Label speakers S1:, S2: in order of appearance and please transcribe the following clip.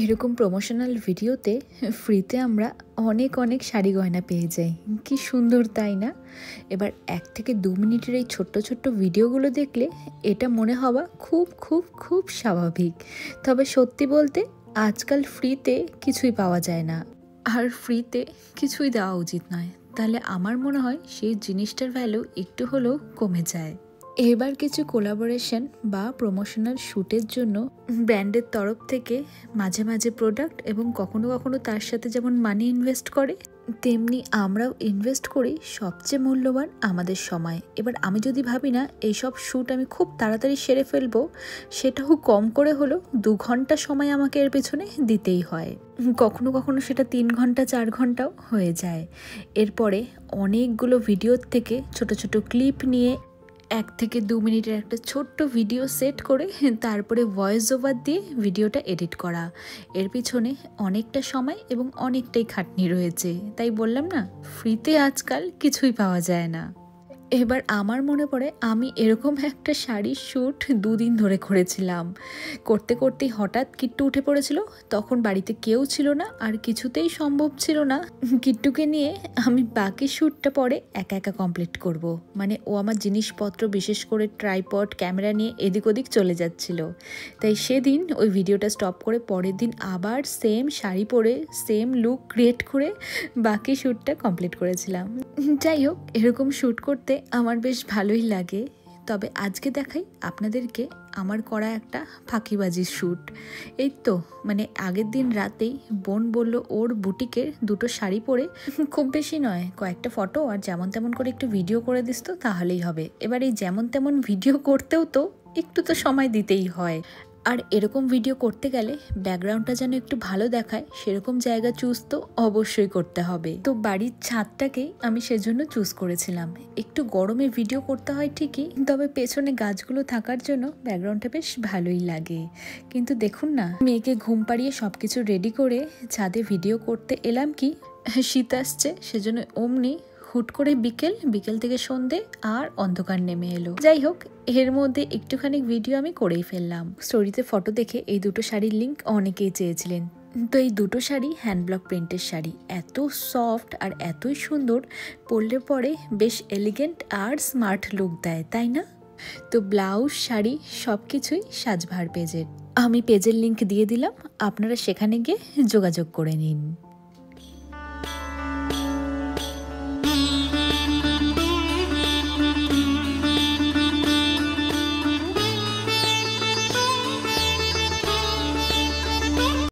S1: এরকম প্রমোশনাল ভিডিওতে ফ্রিতে আমরা অনেক অনেক শাড়ি গয়না পেয়ে যাই। কি সুন্দর, তাই না? এবার 1 থেকে 2 মিনিটের এই ছোট্ট ছোট্ট ভিডিওগুলো দেখলে এটা মনে হওয়া খুব খুব খুব স্বাভাবিক। তবে সত্যি বলতে আজকাল ফ্রিতে কিছুই পাওয়া যায় না, আর ফ্রিতে কিছুই দেওয়া উচিত নয়। তাহলে আমার মনে হয় সেই জিনিসটার ভ্যালু একটু হলেও কমে যায়। এবার কিছু কোলাবোরেশন বা প্রমোশনাল শ্যুটের জন্য ব্র্যান্ডের তরফ থেকে মাঝে মাঝে প্রোডাক্ট এবং কখনো কখনো তার সাথে যেমন মানি ইনভেস্ট করে, তেমনি আমরাও ইনভেস্ট করি সবচেয়ে মূল্যবান আমাদের সময়। এবার আমি যদি ভাবি না এইসব শ্যুট আমি খুব তাড়াতাড়ি সেরে ফেলবো, সেটাও কম করে হলেও 2 ঘন্টা সময় আমাকে এর পেছনে দিতেই হয়। কখনো কখনো সেটা 3 ঘন্টা 4 ঘন্টাও হয়ে যায়। এরপরে অনেকগুলো ভিডিওর থেকে ছোট ছোট ক্লিপ নিয়ে 1 থেকে 2 মিনিটের একটা ছোট্ট ভিডিও সেট করে তারপরে ভয়েস ওভার দিয়ে ভিডিওটা এডিট করা। এর পিছনে অনেকটা সময় এবং অনেকটাই খাটনি রয়েছে। তাই বললাম না, ফ্রিতে আজকাল কিছুই পাওয়া যায় না। এবার আমার মনে পড়ে আমি এরকম একটা শাড়ির শ্যুট 2 দিন ধরে করেছিলাম। করতে করতেই হঠাৎ কিট্টু উঠে পড়েছিল। তখন বাড়িতে কেউ ছিল না, আর কিছুতেই সম্ভব ছিল না কিট্টুকে নিয়ে আমি বাকি শ্যুটটা পরে একা একা কমপ্লিট করব। মানে ও আমার জিনিসপত্র বিশেষ করে ট্রাইপড ক্যামেরা নিয়ে এদিক ওদিক চলে যাচ্ছিল। তাই সেদিন ওই ভিডিওটা স্টপ করে পরের দিন আবার সেম শাড়ি পরে সেম লুক ক্রিয়েট করে বাকি শ্যুটটা কমপ্লিট করেছিলাম। যাই হোক, এরকম শ্যুট করতে আমার বেশ ভালোই লাগে। তবে আজকে দেখাই আপনাদেরকে আমার করা একটা ফাঁকিবাজির শ্যুট। এই তো মানে আগের দিন রাতেই বোন বলল ওর বুটিকের 2টো শাড়ি পরে খুব বেশি নয়, কয়েকটা ফটো আর যেমন তেমন করে একটু ভিডিও করে দিস তো তাহলেই হবে। এবার এই যেমন তেমন ভিডিও করতেও তো একটু তো সময় দিতেই হয়, আর এরকম ভিডিও করতে গেলে ব্যাকগ্রাউন্ডটা যেন একটু ভালো দেখায় সেরকম জায়গা চুজ তো অবশ্যই করতে হবে। তো বাড়ির ছাদটাকেই আমি সেজন্য চুজ করেছিলাম। একটু গরমে ভিডিও করতে হয় ঠিকই, তবে পেছনে গাছগুলো থাকার জন্য ব্যাকগ্রাউন্ডটা বেশ ভালোই লাগে। কিন্তু দেখুন না, মেয়েকে ঘুম পাড়িয়ে সবকিছু রেডি করে ছাদে ভিডিও করতে এলাম কি শীত আসছে সেজন্য অমনি হুট করে বিকেল থেকে সন্ধে আর অন্ধকার নেমে এলো। যাই হোক, এর মধ্যে একটুখানি ভিডিও আমি করেই ফেললাম। স্টোরিতে ফটো দেখে এই 2টো শাড়ির লিঙ্ক অনেকেই চেয়েছিলেন। তো এই 2টো শাড়ি হ্যান্ডব্লক প্রিন্টের শাড়ি, এত সফট আর এতই সুন্দর, পরলে পরে বেশ এলিগেন্ট আর স্মার্ট লুক দেয়, তাই না? তো ব্লাউজ, শাড়ি সব কিছুই সাজভার পেজের। আমি পেজের লিঙ্ক দিয়ে দিলাম, আপনারা সেখানে গিয়ে যোগাযোগ করে নিন।